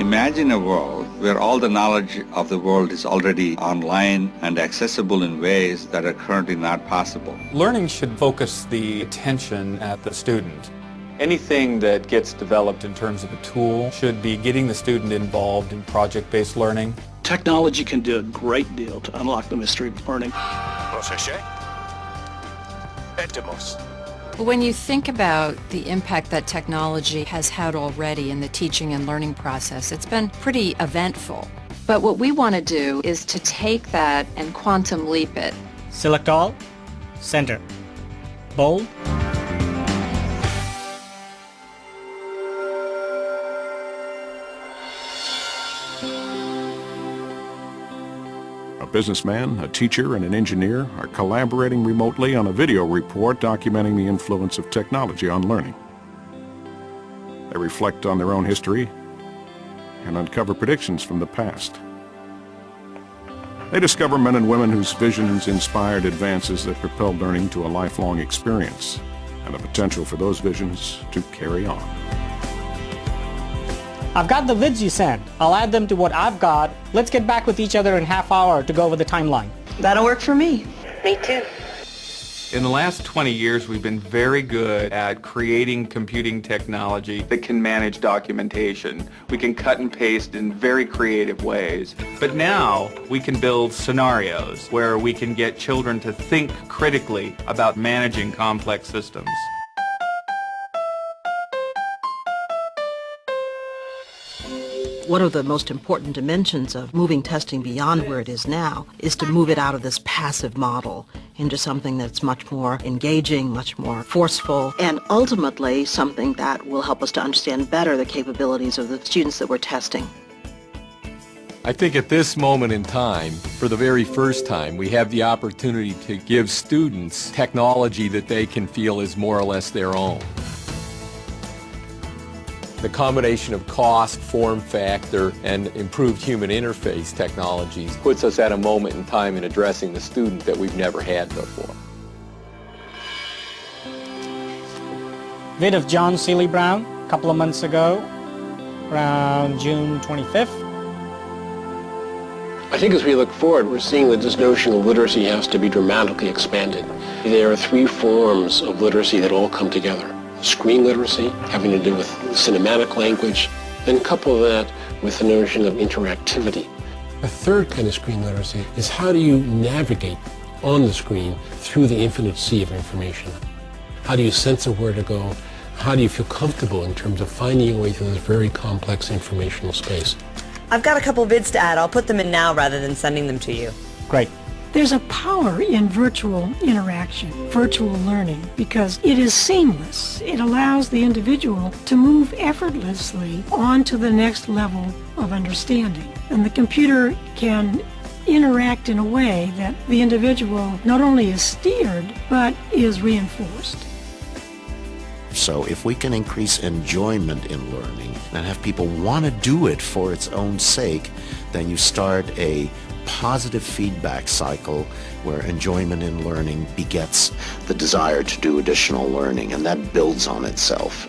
Imagine a world where all the knowledge of the world is already online and accessible in ways that are currently not possible. Learning should focus the attention at the student. Anything that gets developed In terms of a tool, should be getting the student involved in project-based learning. Technology can do a great deal to unlock the mystery of learning. When you think about the impact that technology has had already in the teaching and learning process, it's been pretty eventful. But what we want to do is to take that and quantum leap it. Select all, center, bold. A businessman, a teacher, and an engineer are collaborating remotely on a video report documenting the influence of technology on learning. They reflect on their own history and uncover predictions from the past. They discover men and women whose visions inspired advances that propelled learning to a lifelong experience and the potential for those visions to carry on. I've got the vids you sent. I'll add them to what I've got. Let's get back with each other in half hour to go over the timeline. That'll work for me. Me too. In the last 20 years, we've been very good at creating computing technology that can manage documentation. We can cut and paste in very creative ways. But now we can build scenarios where we can get children to think critically about managing complex systems. One of the most important dimensions of moving testing beyond where it is now is to move it out of this passive model into something that's much more engaging, much more forceful, and ultimately something that will help us to understand better the capabilities of the students that we're testing. I think at this moment in time, for the very first time, we have the opportunity to give students technology that they can feel is more or less their own. The combination of cost, form factor, and improved human interface technologies puts us at a moment in time in addressing the student that we've never had before. Vid of John Seeley Brown a couple of months ago, around June 25th. I think as we look forward, we're seeing that this notion of literacy has to be dramatically expanded. There are three forms of literacy that all come together. Screen literacy, having to do with cinematic language, then couple that with the notion of interactivity. A third kind of screen literacy is how do you navigate on the screen through the infinite sea of information? How do you censor where to go? How do you feel comfortable in terms of finding your way through this very complex informational space? I've got a couple vids to add. I'll put them in now rather than sending them to you. Great. There's a power in virtual interaction, virtual learning, because it is seamless. It allows the individual to move effortlessly on to the next level of understanding. And the computer can interact in a way that the individual not only is steered, but is reinforced. So if we can increase enjoyment in learning and have people want to do it for its own sake, then you start a positive feedback cycle where enjoyment in learning begets the desire to do additional learning, and that builds on itself.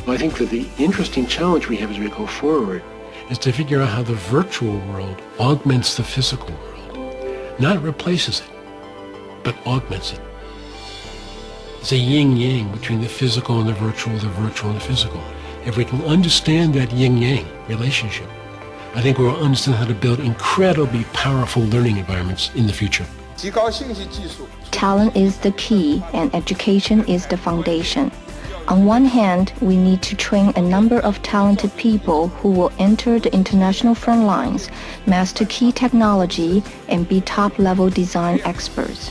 I think that the interesting challenge we have as we go forward is to figure out how the virtual world augments the physical world. Not replaces it, but augments it. It's a yin-yang between the physical and the virtual and the physical. If we can understand that yin-yang relationship, I think we'll understand how to build incredibly powerful learning environments in the future. Talent is the key and education is the foundation. On one hand, we need to train a number of talented people who will enter the international front lines, master key technology, and be top-level design experts.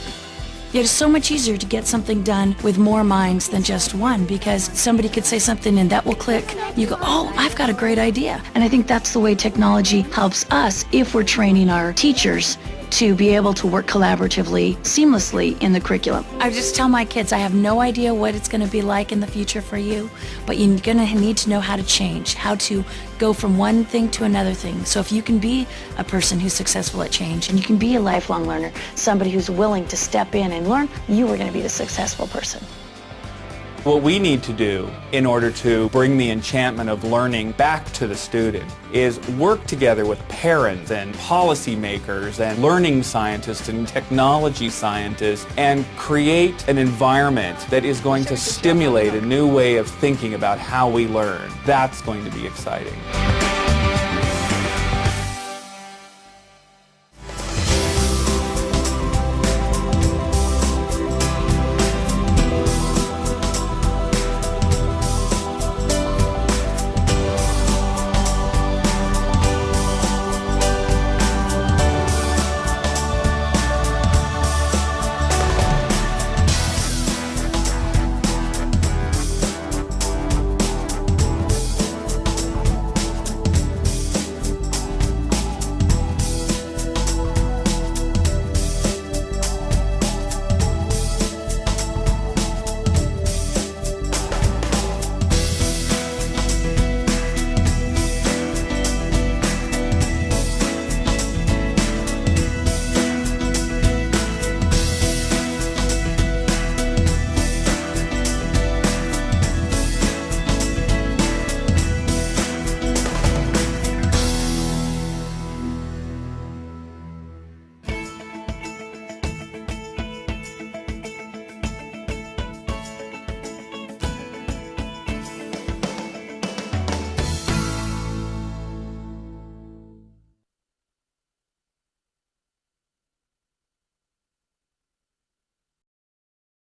It's so much easier to get something done with more minds than just one, because somebody could say something and that will click. You go, oh, I've got a great idea. And I think that's the way technology helps us if we're training our teachers to be able to work collaboratively, seamlessly in the curriculum. I just tell my kids, I have no idea what it's going to be like in the future for you, but you're going to need to know how to change, how to go from one thing to another thing. So if you can be a person who's successful at change, and you can be a lifelong learner, somebody who's willing to step in and learn, you are going to be the successful person. What we need to do in order to bring the enchantment of learning back to the student is work together with parents and policymakers and learning scientists and technology scientists and create an environment that is going to stimulate a new way of thinking about how we learn. That's going to be exciting.